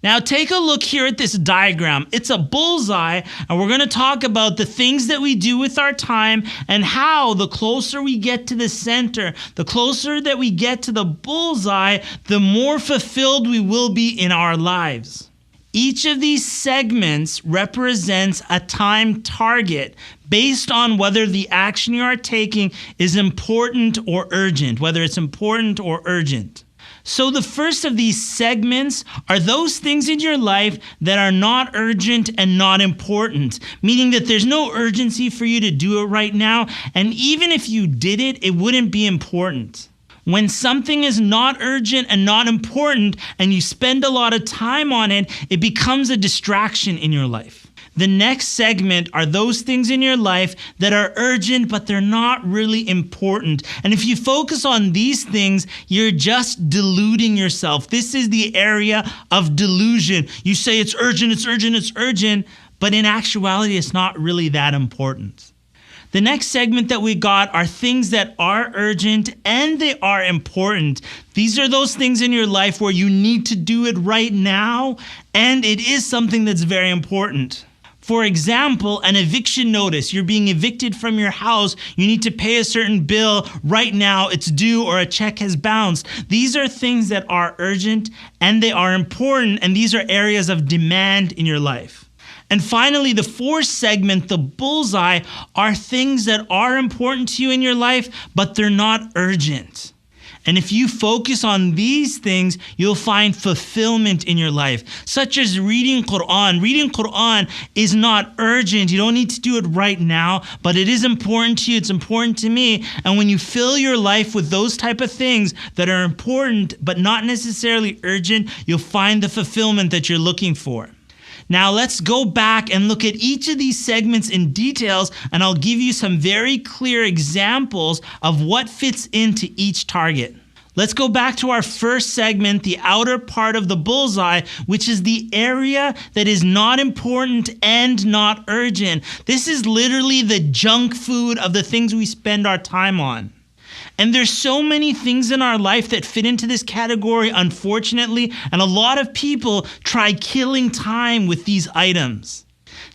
Now take a look here at this diagram. It's a bullseye, and we're going to talk about the things that we do with our time and how the closer we get to the center, the closer that we get to the bullseye, the more fulfilled we will be in our lives. Each of these segments represents a time target based on whether the action you are taking is important or urgent, whether it's important or urgent. So the first of these segments are those things in your life that are not urgent and not important, meaning that there's no urgency for you to do it right now, and even if you did it, it wouldn't be important. When something is not urgent and not important and you spend a lot of time on it, it becomes a distraction in your life. The next segment are those things in your life that are urgent, but they're not really important. And if you focus on these things, you're just deluding yourself. This is the area of delusion. You say it's urgent, it's urgent, it's urgent, but in actuality, it's not really that important. The next segment that we got are things that are urgent and they are important. These are those things in your life where you need to do it right now, and it is something that's very important. For example, an eviction notice. You're being evicted from your house. You need to pay a certain bill right now. It's due or a check has bounced. These are things that are urgent and they are important, and these are areas of demand in your life. And finally, the fourth segment, the bullseye, are things that are important to you in your life, but they're not urgent. And if you focus on these things, you'll find fulfillment in your life, such as reading Quran. Reading Quran is not urgent. You don't need to do it right now, but it is important to you. It's important to me. And when you fill your life with those type of things that are important, but not necessarily urgent, you'll find the fulfillment that you're looking for. Now let's go back and look at each of these segments in details, and I'll give you some very clear examples of what fits into each target. Let's go back to our first segment, the outer part of the bullseye, which is the area that is not important and not urgent. This is literally the junk food of the things we spend our time on. And there's so many things in our life that fit into this category, unfortunately, and a lot of people try killing time with these items.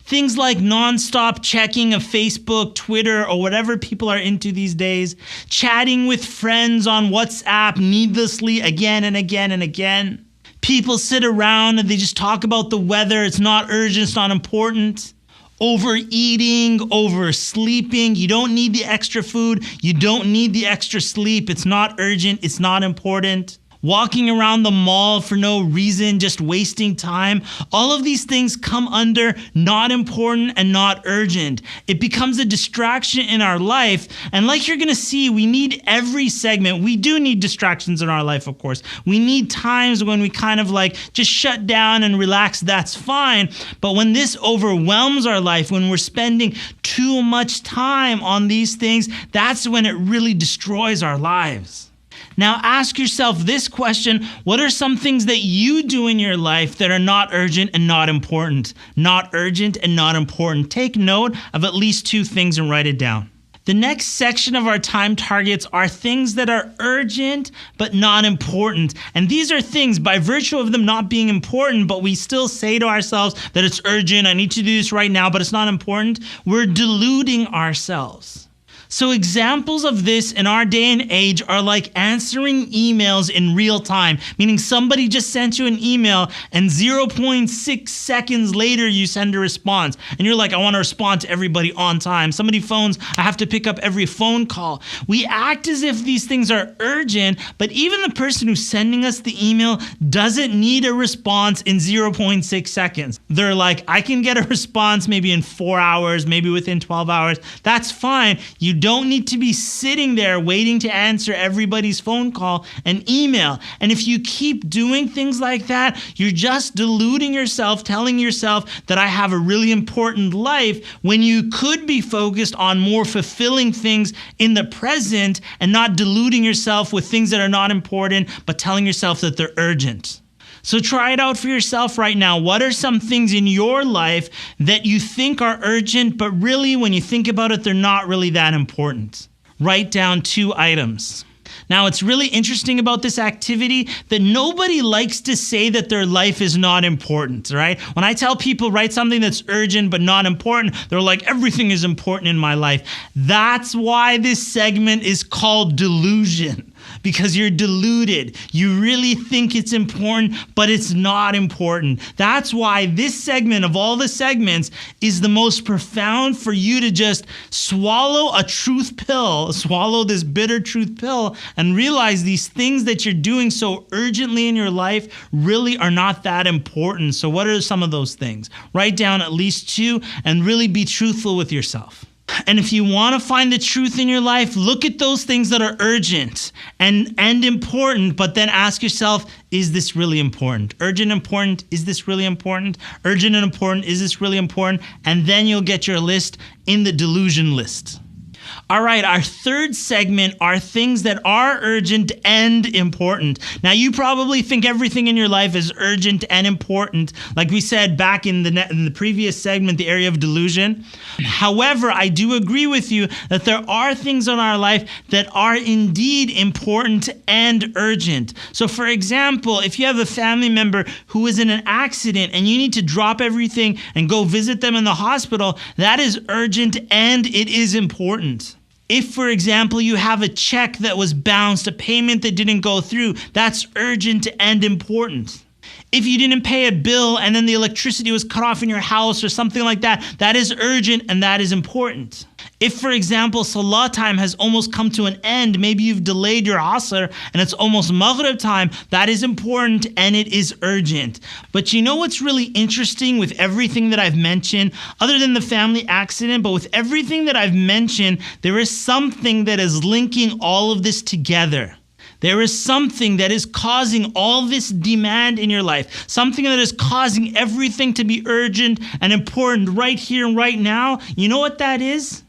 Things like nonstop checking of Facebook, Twitter, or whatever people are into these days, chatting with friends on WhatsApp needlessly again and again and again. People sit around and they just talk about the weather. It's not urgent, it's not important. Overeating, oversleeping. You don't need the extra food. You don't need the extra sleep. It's not urgent. It's not important. Walking around the mall for no reason, just wasting time. All of these things come under not important and not urgent. It becomes a distraction in our life. And like you're going to see, we need every segment. We do need distractions in our life, of course. We need times when we kind of like just shut down and relax. That's fine. But when this overwhelms our life, when we're spending too much time on these things, that's when it really destroys our lives. Now ask yourself this question: what are some things that you do in your life that are not urgent and not important? Not urgent and not important. Take note of at least two things and write it down. The next section of our time targets are things that are urgent but not important. And these are things, by virtue of them not being important, but we still say to ourselves that it's urgent, I need to do this right now, but it's not important. We're deluding ourselves. So examples of this in our day and age are like answering emails in real time, meaning somebody just sent you an email and 0.6 seconds later you send a response. And you're like, I want to respond to everybody on time. Somebody phones, I have to pick up every phone call. We act as if these things are urgent, but even the person who's sending us the email doesn't need a response in 0.6 seconds. They're like, I can get a response maybe in 4 hours, maybe within 12 hours. That's fine. You don't need to be sitting there waiting to answer everybody's phone call and email. And if you keep doing things like that, you're just deluding yourself, telling yourself that I have a really important life when you could be focused on more fulfilling things in the present and not deluding yourself with things that are not important, but telling yourself that they're urgent. So try it out for yourself right now. What are some things in your life that you think are urgent, but really when you think about it, they're not really that important? Write down 2 items. Now, it's really interesting about this activity that nobody likes to say that their life is not important, right? When I tell people write something that's urgent but not important, they're like, everything is important in my life. That's why this segment is called delusion. Because you're deluded. You really think it's important, but it's not important. That's why this segment of all the segments is the most profound for you to just swallow a truth pill, swallow this bitter truth pill, and realize these things that you're doing so urgently in your life really are not that important. So what are some of those things? Write down at least 2 and really be truthful with yourself. And if you want to find the truth in your life, look at those things that are urgent and important, but then ask yourself, is this really important? Urgent, important, is this really important? Urgent and important, is this really important? And then you'll get your list in the delusion list. All right, our third segment are things that are urgent and important. Now, you probably think everything in your life is urgent and important, like we said back in the previous segment, the area of delusion. However, I do agree with you that there are things in our life that are indeed important and urgent. So, for example, if you have a family member who is in an accident and you need to drop everything and go visit them in the hospital, that is urgent and it is important. If, for example, you have a check that was bounced, a payment that didn't go through, that's urgent and important. If you didn't pay a bill and then the electricity was cut off in your house or something like that, that is urgent and that is important. If, for example, Salah time has almost come to an end, maybe you've delayed your Asr and it's almost Maghrib time, that is important and it is urgent. But you know what's really interesting with everything that I've mentioned, other than the family accident, but with everything that I've mentioned, there is something that is linking all of this together. There is something that is causing all this demand in your life, something that is causing everything to be urgent and important right here and right now. You know what that is?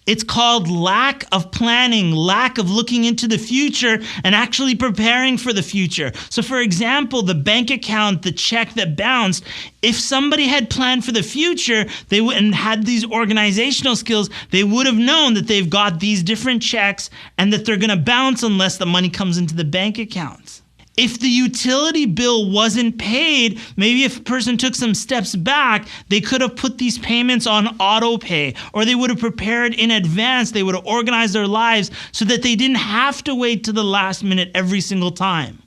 It's called lack of planning, lack of looking into the future and actually preparing for the future. So for example, the bank account, the check that bounced, if somebody had planned for the future, they and had these organizational skills, they would have known that they've got these different checks and that they're going to bounce unless the money comes into the bank account. If the utility bill wasn't paid, maybe if a person took some steps back, they could have put these payments on auto pay, or they would have prepared in advance. They would have organized their lives so that they didn't have to wait to the last minute every single time.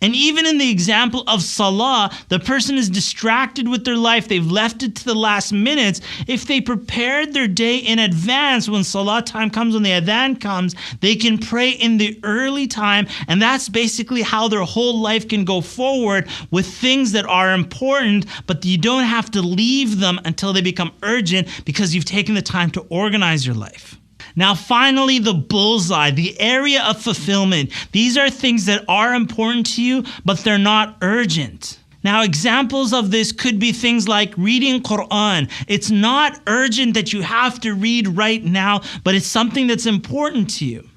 And even in the example of Salah, the person is distracted with their life. They've left it to the last minutes. If they prepared their day in advance, when Salah time comes, when the adhan comes, they can pray in the early time. And that's basically how their whole life can go forward with things that are important, but you don't have to leave them until they become urgent because you've taken the time to organize your life. Now, finally, the bullseye, the area of fulfillment. These are things that are important to you, but they're not urgent. Now, examples of this could be things like reading Quran. It's not urgent that you have to read right now, but it's something that's important to you.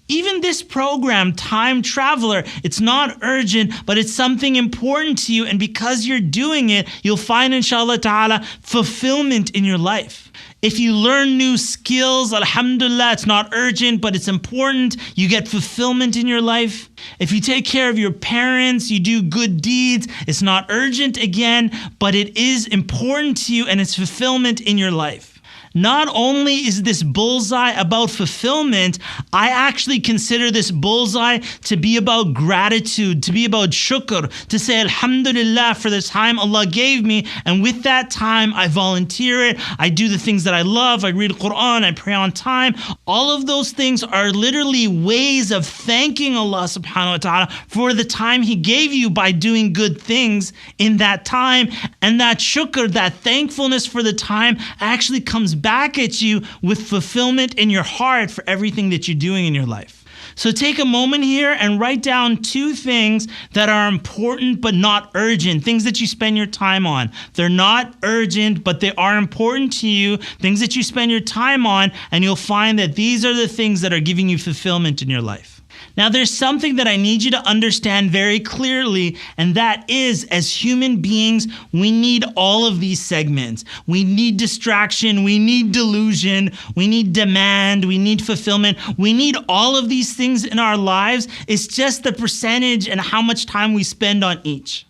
Even this program, Time Traveler, it's not urgent, but it's something important to you. And because you're doing it, you'll find, inshallah ta'ala, fulfillment in your life. If you learn new skills, alhamdulillah, it's not urgent, but it's important. You get fulfillment in your life. If you take care of your parents, you do good deeds, it's not urgent again, but it is important to you and it's fulfillment in your life. Not only is this bullseye about fulfillment, I actually consider this bullseye to be about gratitude, to be about shukr, to say alhamdulillah for the time Allah gave me, and with that time I volunteer it, I do the things that I love, I read Quran, I pray on time. All of those things are literally ways of thanking Allah subhanahu wa ta'ala for the time He gave you by doing good things in that time, and that shukr, that thankfulness for the time actually comes back at you with fulfillment in your heart for everything that you're doing in your life. So take a moment here and write down 2 things that are important but not urgent, things that you spend your time on. They're not urgent, but they are important to you, things that you spend your time on, and you'll find that these are the things that are giving you fulfillment in your life. Now, there's something that I need you to understand very clearly, and that is, as human beings, we need all of these segments. We need distraction, we need delusion, we need demand, we need fulfillment. We need all of these things in our lives. It's just the percentage and how much time we spend on each.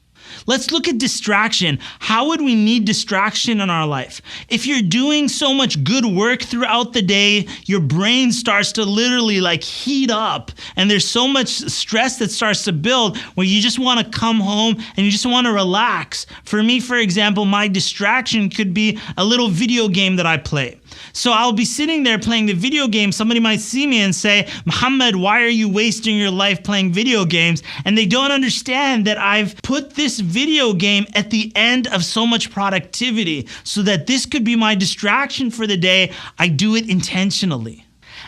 Let's look at distraction. How would we need distraction in our life? If you're doing so much good work throughout the day, your brain starts to literally heat up, and there's so much stress that starts to build where you just want to come home and you just want to relax. For me, for example, my distraction could be a little video game that I play. So I'll be sitting there playing the video game. Somebody might see me and say, Muhammad, why are you wasting your life playing video games? And they don't understand that I've put this video game at the end of so much productivity so that this could be my distraction for the day. I do it intentionally.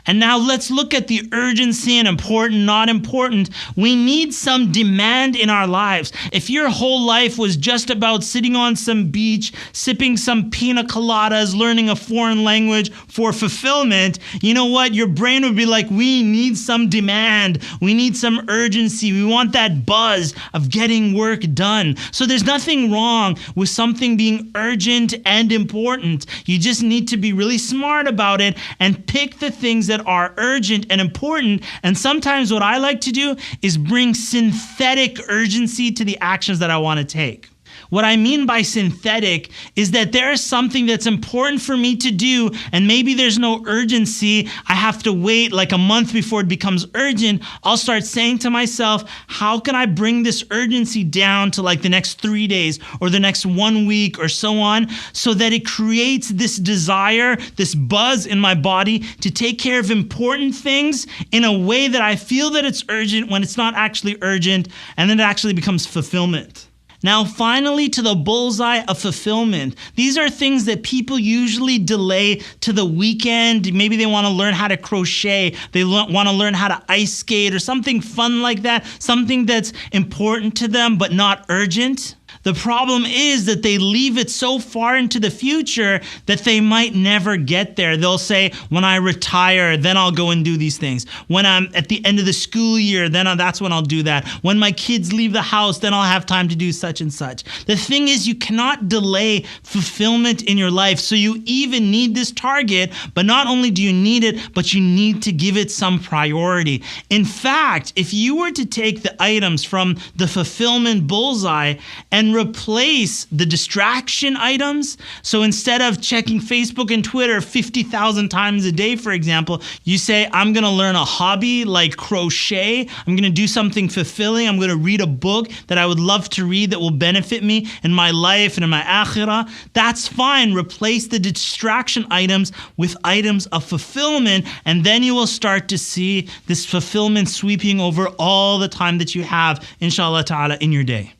And now let's look at the urgency and important, not important. We need some demand in our lives. If your whole life was just about sitting on some beach, sipping some pina coladas, learning a foreign language for fulfillment, you know what? Your brain would be like, we need some demand. We need some urgency. We want that buzz of getting work done. So there's nothing wrong with something being urgent and important. You just need to be really smart about it and pick the things that are urgent and important. And sometimes what I like to do is bring synthetic urgency to the actions that I want to take. What I mean by synthetic is that there is something that's important for me to do, and maybe there's no urgency. I have to wait a month before it becomes urgent. I'll start saying to myself, how can I bring this urgency down to the next 3 days or the next 1 week or so on, so that it creates this desire, this buzz in my body to take care of important things in a way that I feel that it's urgent when it's not actually urgent, and then it actually becomes fulfillment. Now, finally, to the bullseye of fulfillment. These are things that people usually delay to the weekend. Maybe they want to learn how to crochet. They want to learn how to ice skate or something fun like that, something that's important to them but not urgent. The problem is that they leave it so far into the future that they might never get there. They'll say, when I retire, then I'll go and do these things. When I'm at the end of the school year, that's when I'll do that. When my kids leave the house, then I'll have time to do such and such. The thing is, you cannot delay fulfillment in your life. So you even need this target, but not only do you need it, but you need to give it some priority. In fact, if you were to take the items from the fulfillment bullseye and replace the distraction items. So instead of checking Facebook and Twitter 50,000 times a day, for example, you say, I'm going to learn a hobby like crochet. I'm going to do something fulfilling. I'm going to read a book that I would love to read that will benefit me in my life and in my akhirah. That's fine. Replace the distraction items with items of fulfillment, and then you will start to see this fulfillment sweeping over all the time that you have, inshallah ta'ala, in your day.